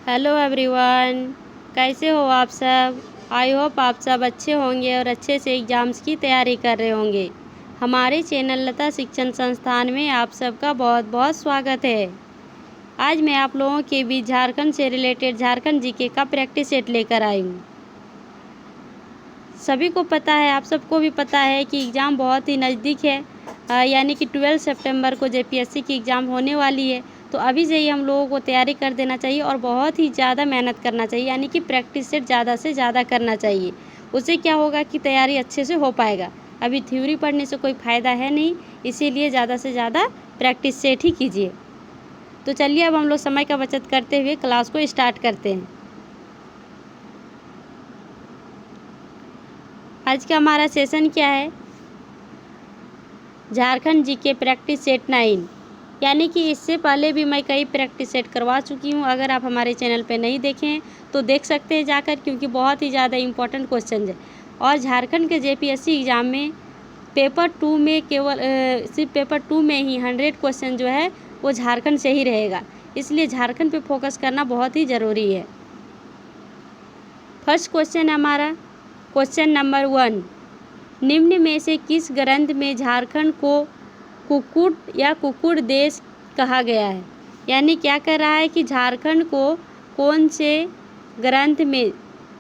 Hello everyone, कैसे हो आप सब। आई होप आप सब अच्छे होंगे और अच्छे से एग्ज़ाम्स की तैयारी कर रहे होंगे। हमारे चैनल लता शिक्षण संस्थान में आप सबका बहुत बहुत स्वागत है। आज मैं आप लोगों के बीच झारखंड से रिलेटेड झारखंड जीके का प्रैक्टिस सेट लेकर आई हूँ। सभी को पता है, आप सबको भी पता है कि एग्ज़ाम बहुत ही नज़दीक है, यानी कि 12 सितंबर को जेपीएससी की एग्ज़ाम होने वाली है। तो अभी से ही हम लोगों को तैयारी कर देना चाहिए और बहुत ही ज़्यादा मेहनत करना चाहिए, यानी कि प्रैक्टिस सेट ज़्यादा से ज़्यादा करना चाहिए। उससे क्या होगा कि तैयारी अच्छे से हो पाएगा। अभी थ्योरी पढ़ने से कोई फ़ायदा है नहीं, इसीलिए ज़्यादा से ज़्यादा प्रैक्टिस सेट ही कीजिए। तो चलिए अब हम लोग समय का बचत करते हुए क्लास को स्टार्ट करते हैं। आज का हमारा सेशन क्या है, झारखंड जीके प्रैक्टिस सेट 9, यानी कि इससे पहले भी मैं कई प्रैक्टिस सेट करवा चुकी हूँ। अगर आप हमारे चैनल पे नहीं देखें तो देख सकते हैं जाकर, क्योंकि बहुत ही ज़्यादा इम्पोर्टेंट क्वेश्चन है। और झारखंड के जेपीएससी एग्ज़ाम में पेपर 2 में केवल सिर्फ पेपर 2 में ही 100 क्वेश्चन जो है वो झारखंड से ही रहेगा, इसलिए झारखंड पे फोकस करना बहुत ही ज़रूरी है। फर्स्ट क्वेश्चन है हमारा, क्वेश्चन नंबर 1, निम्न में से किस ग्रंथ में झारखंड को कुक्कुट या कुक्कुट देश कहा गया है। यानी क्या कर रहा है कि झारखंड को कौन से ग्रंथ में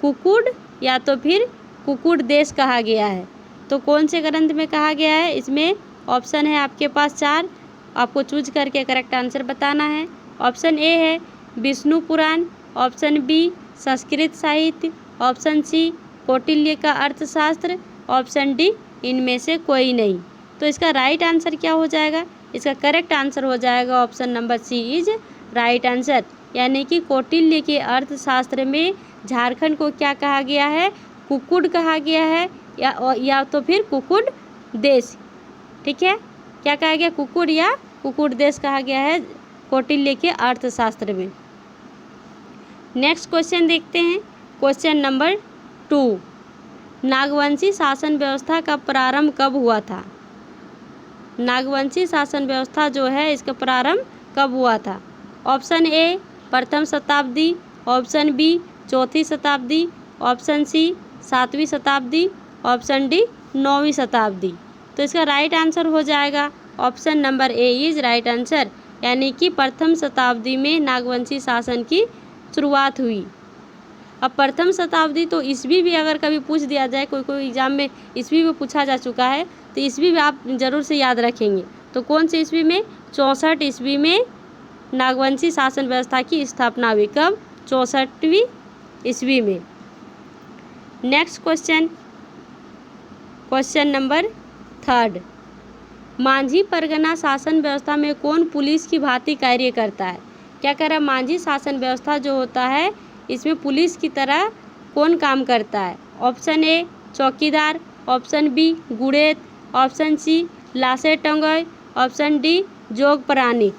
कुक्कुट या तो फिर कुक्कुट देश कहा गया है। तो कौन से ग्रंथ में कहा गया है, इसमें ऑप्शन है आपके पास 4, आपको चूज करके करेक्ट आंसर बताना है। ऑप्शन ए है विष्णु पुराण, ऑप्शन बी संस्कृत साहित्य, ऑप्शन सी कौटिल्य का अर्थशास्त्र, ऑप्शन डी इनमें से कोई नहीं। तो इसका राइट आंसर क्या हो जाएगा, इसका करेक्ट आंसर हो जाएगा option number C is right answer, यानी कि कौटिल्य के अर्थशास्त्र में झारखंड को क्या कहा गया है, कुक्कुट कहा गया है या तो फिर कुक्कुट देश। ठीक है, क्या कहा गया, कुक्कुट या कुक्कुट देश कहा गया है कौटिल्य के अर्थशास्त्र में। नेक्स्ट क्वेश्चन देखते हैं, क्वेश्चन नंबर 2, नागवंशी शासन व्यवस्था का प्रारंभ कब हुआ था। नागवंशी शासन व्यवस्था जो है इसका प्रारंभ कब हुआ था। ऑप्शन ए प्रथम शताब्दी, ऑप्शन बी चौथी शताब्दी, ऑप्शन सी 7वीं शताब्दी, ऑप्शन डी 9वीं शताब्दी। तो इसका राइट आंसर हो जाएगा option number A is right answer, यानी कि प्रथम शताब्दी में नागवंशी शासन की शुरुआत हुई। अब प्रथम शताब्दी तो ईस्वी भी अगर कभी पूछ दिया जाए, कोई एग्जाम में ईस्वी में पूछा जा चुका है, तो ईस्वी भी आप ज़रूर से याद रखेंगे। तो कौन से ईस्वी में, 64 ईस्वी में नागवंशी शासन व्यवस्था की स्थापना हुई। कब, 64वीं ईस्वी में। Next question, question number 3, Manjhi Pargana शासन व्यवस्था में कौन पुलिस की भांति कार्य करता है। क्या कह रहा है, मांझी शासन व्यवस्था जो होता है इसमें पुलिस की तरह कौन काम करता है। ऑप्शन ए चौकीदार, ऑप्शन बी गुड़ेत, ऑप्शन सी लाशें टंगोय, ऑप्शन डी जोग प्राणी।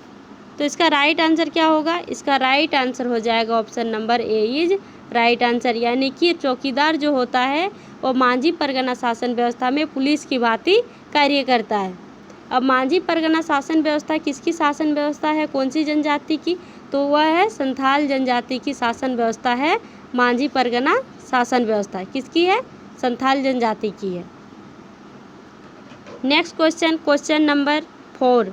तो इसका राइट आंसर क्या होगा, इसका राइट आंसर हो जाएगा option number A is right answer, यानी कि चौकीदार जो होता है वो मांझी परगना शासन व्यवस्था में पुलिस की भांति कार्य करता है। अब मांझी परगना शासन व्यवस्था किसकी शासन व्यवस्था है, कौन सी जनजाति की, तो वह है संथाल जनजाति की शासन व्यवस्था है। मांझी परगना शासन व्यवस्था किसकी है, संथाल जनजाति की है। नेक्स्ट क्वेश्चन, क्वेश्चन नंबर 4,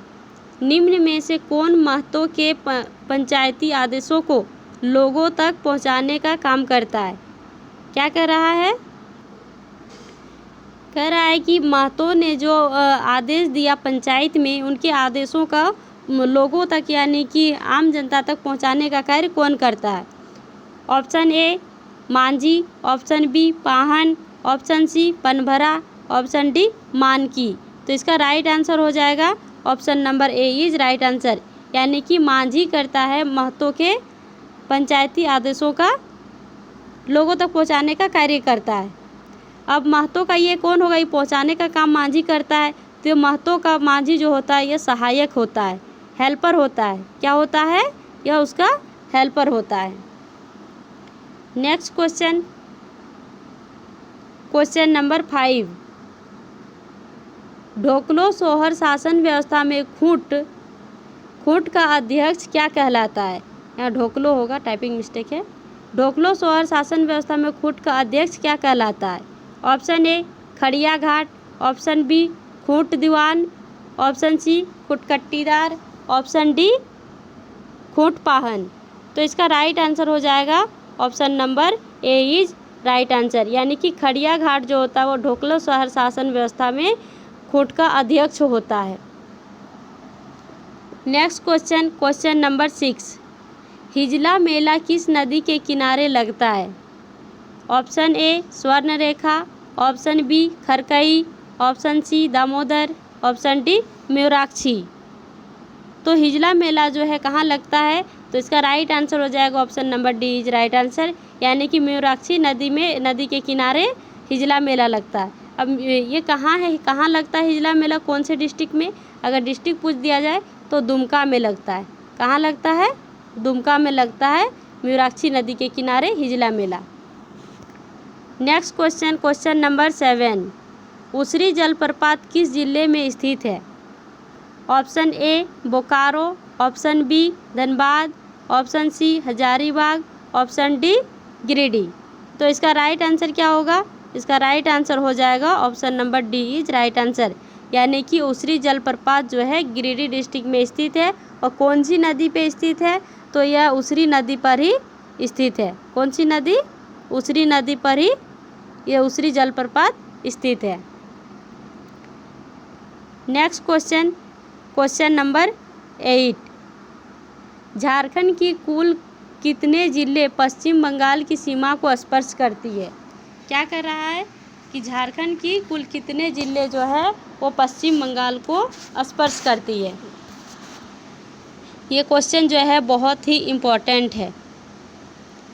निम्न में से कौन महतो के पंचायती आदेशों को लोगों तक पहुंचाने का काम करता है। क्या कर रहा है, कह रहा है कि महतो ने जो आदेश दिया पंचायत में, उनके आदेशों का लोगों तक यानी कि आम जनता तक पहुंचाने का कार्य कौन करता है। ऑप्शन ए मांझी, ऑप्शन बी पाहन, ऑप्शन सी पनभरा, ऑप्शन डी मानकी। तो इसका राइट आंसर हो जाएगा option number A is right answer, यानी कि मांझी करता है महतो के पंचायती आदेशों का लोगों तक पहुंचाने का कार्य करता है। अब महतो का ये कौन होगा, ये पहुंचाने का काम मांझी करता है, तो महतो का मांझी जो होता है ये सहायक होता है, हेल्पर होता है। क्या होता है, यह उसका हेल्पर होता है। नेक्स्ट क्वेश्चन, क्वेश्चन नंबर 5, ढोकलो सोहर शासन व्यवस्था में खूंट का अध्यक्ष क्या कहलाता है। यहाँ ढोकलो होगा, टाइपिंग मिस्टेक है। ढोकलो शौहर शासन व्यवस्था में खूंट का अध्यक्ष क्या कहलाता है? ऑप्शन ए खड़िया घाट, ऑप्शन बी खूंट दीवान, ऑप्शन सी खुटकट्टीदार, ऑप्शन डी खूंट पाहन। तो इसका राइट आंसर हो जाएगा option number A is right answer, यानी कि खड़िया घाट जो होता है वो ढोकलो शहर शासन व्यवस्था में खूंट का अध्यक्ष होता है। Next question, question number 6, Hijla मेला किस नदी के किनारे लगता है? Option A Subarnarekha, option B Kharkai, option C Damodar, option D Mayurakshi. तो हिजला मेला जो है कहाँ लगता है? तो इसका राइट आंसर हो जाएगा option number D is right answer, यानी कि म्यूराक्षी नदी के किनारे हिजला मेला लगता है। अब ये कहाँ है, कहाँ लगता है हिजला मेला, कौन से डिस्ट्रिक्ट में? अगर डिस्ट्रिक्ट पूछ दिया जाए तो दुमका में लगता है। कहाँ लगता है? दुमका में लगता है म्यूराक्षी नदी के किनारे Hijla Mela. Next question, question number 7, Usri जलप्रपात किस जिले में स्थित है? Option A Bokaro, option B Dhanbad, option C Hazaribagh, option D Giridih. तो इसका राइट आंसर क्या होगा? इसका राइट आंसर हो जाएगा option number D is right answer, यानी कि उसरी जलप्रपात जो है गिरिडीह डिस्ट्रिक्ट में स्थित है। और कौन सी नदी पे स्थित है? तो यह उसरी नदी पर ही स्थित है। कौन सी नदी? उसरी नदी पर ही यह उसरी जलप्रपात स्थित है। Next question, question number 8, Jharkhand की कुल कितने जिले पश्चिम बंगाल की सीमा को स्पर्श करती है? क्या कर रहा है कि झारखंड की कुल कितने जिले जो है वो पश्चिम बंगाल को स्पर्श करती है? ये क्वेश्चन जो है बहुत ही इम्पोर्टेंट है,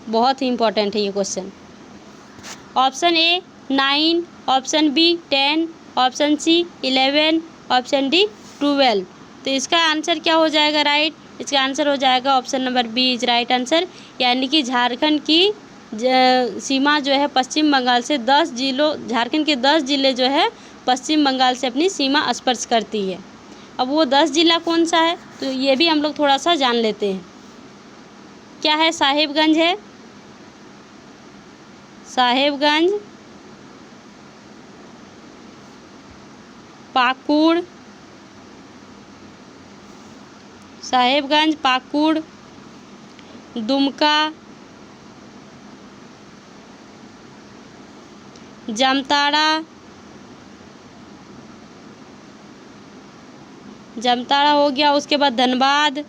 बहुत ही इम्पोर्टेंट है ये question. Option A 9, option B 10, option C 11, option D 12। तो इसका आंसर क्या हो जाएगा राइट? इसका आंसर हो जाएगा option number B is right answer, यानी कि झारखंड की सीमा जो है पश्चिम बंगाल से 10 जिलों, झारखंड के 10 जिले जो है पश्चिम बंगाल से अपनी सीमा स्पर्श करती है। अब वो 10 जिला कौन सा है? तो ये भी हम लोग थोड़ा सा जान लेते हैं। क्या है? साहेबगंज है, साहेबगंज, पाकुड़, साहेबगंज, पाकुड़, दुमका, जामताड़ा, जामताड़ा हो गया। उसके बाद धनबाद,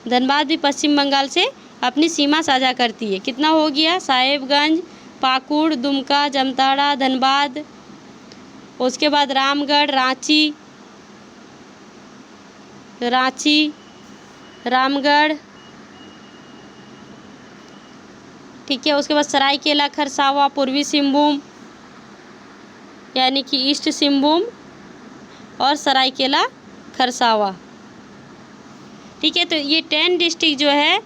धनबाद भी पश्चिम बंगाल से अपनी सीमा साझा करती है। कितना हो गया? साहेबगंज, पाकुड़, दुमका, जामताड़ा, धनबाद। उसके बाद रामगढ़, रांची, रांची, रामगढ़, ठीक है। उसके बाद सरायकेला खरसावा, पूर्वी सिंहभूम यानी कि ईस्ट सिंहभूम, और सरायकेला खरसावा, ठीक है। तो ये 10 डिस्ट्रिक्ट जो है,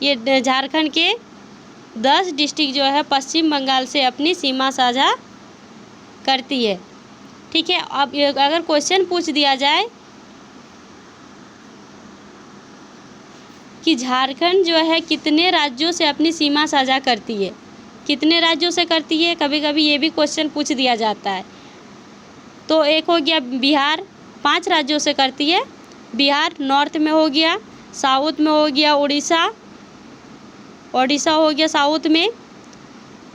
ये झारखंड के 10 डिस्ट्रिक्ट जो है पश्चिम बंगाल से अपनी सीमा साझा करती है, ठीक है। अब अगर क्वेश्चन पूछ दिया जाए कि झारखंड जो है कितने राज्यों से अपनी सीमा साझा करती है, कितने राज्यों से करती है, कभी कभी ये भी क्वेश्चन पूछ दिया जाता है। तो एक हो गया बिहार, 5 राज्यों से करती है। बिहार नॉर्थ में हो गया, साउथ में हो गया उड़ीसा, ओडिशा हो गया साउथ में।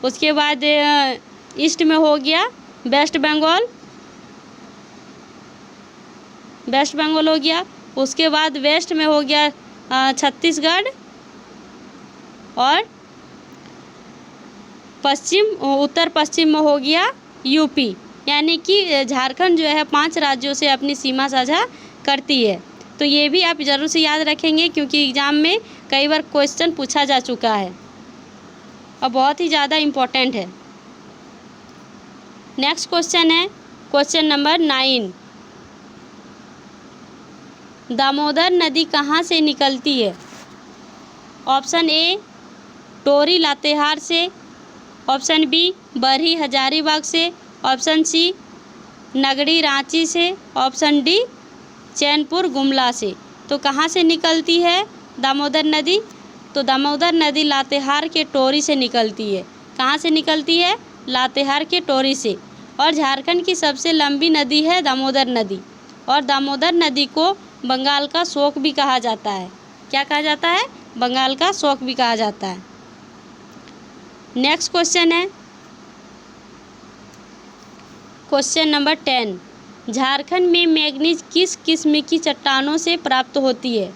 उसके बाद ईस्ट में हो गया वेस्ट बंगाल, वेस्ट बंगाल हो गया। उसके बाद वेस्ट में हो गया छत्तीसगढ़, और पश्चिम उत्तर पश्चिम में हो गया यूपी। यानी कि झारखंड जो है 5 राज्यों से अपनी सीमा साझा करती है। तो ये भी आप ज़रूर से याद रखेंगे, क्योंकि एग्ज़ाम में कई बार क्वेश्चन पूछा जा चुका है और बहुत ही ज़्यादा इम्पोर्टेंट है। नेक्स्ट क्वेश्चन है क्वेश्चन नंबर 9, दामोदर नदी कहाँ से निकलती है? ऑप्शन ए टोरी लातेहार से, ऑप्शन बी बरही हजारीबाग से, ऑप्शन सी नगड़ी रांची से, ऑप्शन डी चैनपुर गुमला से। तो कहाँ से निकलती है दामोदर नदी? तो दामोदर नदी लातेहार के टोरी से निकलती है। कहाँ से निकलती है? लातेहार के टोरी से। और झारखंड की सबसे लंबी नदी है दामोदर नदी। और दामोदर नदी को बंगाल का शोक भी कहा जाता है। क्या कहा जाता है? बंगाल का शोक भी कहा जाता है। नेक्स्ट क्वेश्चन है क्वेश्चन नंबर 10। झारखंड में मैग्नीज किस किस्म की चट्टानों से प्राप्त होती है?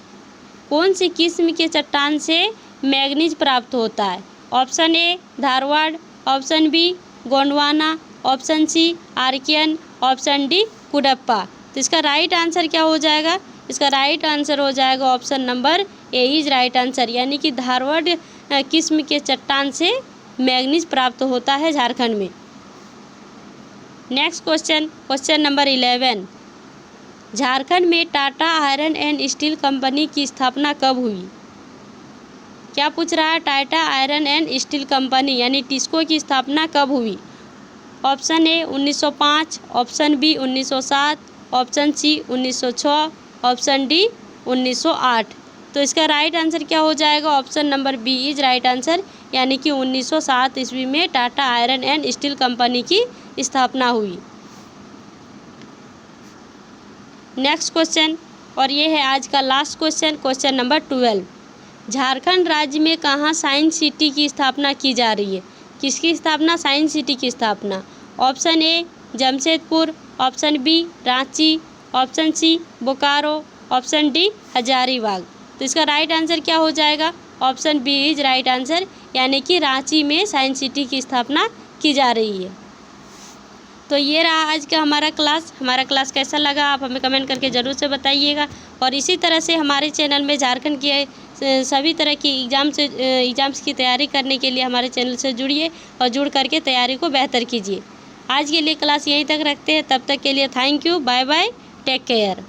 कौन सी किस्म के चट्टान से मैग्नीज प्राप्त होता है? Option A Dharwad, option B Gondwana, option C Archaean, option D Cuddapah. तो इसका राइट आंसर क्या हो जाएगा? इसका राइट आंसर हो जाएगा option number A is right answer, यानी कि धारवाड़ किस्म के चट्टान से मैग्नीज प्राप्त होता है झारखंड में। Next question number 11। झारखंड में Tata iron and steel company की स्थापना कब हुई? क्या पूछ रहा है? Tata iron and steel company यानी टिस्को की स्थापना कब हुई? Option A 1905, option B 1907, option C 1906, option D 1908। तो इसका राइट आंसर क्या हो जाएगा? Option number B is right answer, यानी कि 1907 ईस्वी में Tata iron and steel company की स्थापना हुई। नेक्स्ट क्वेश्चन, और ये है आज का लास्ट क्वेश्चन नंबर 12। झारखंड राज्य में कहाँ साइंस सिटी की स्थापना की जा रही है? किसकी स्थापना? साइंस सिटी की स्थापना। Option A Jamshedpur, option B Ranchi, option C Bokaro, option D Hazaribagh. तो इसका राइट आंसर क्या हो जाएगा? Option B is right answer, यानी कि रांची में साइंस सिटी की स्थापना की जा रही है। तो ये रहा आज का हमारा क्लास कैसा लगा आप हमें कमेंट करके ज़रूर से बताइएगा। और इसी तरह से हमारे चैनल में झारखंड की सभी तरह की एग्ज़ाम्स की तैयारी करने के लिए हमारे चैनल से जुड़िए और जुड़ करके तैयारी को बेहतर कीजिए। आज के लिए क्लास यहीं तक रखते हैं, तब तक के लिए thank you, bye bye, take care.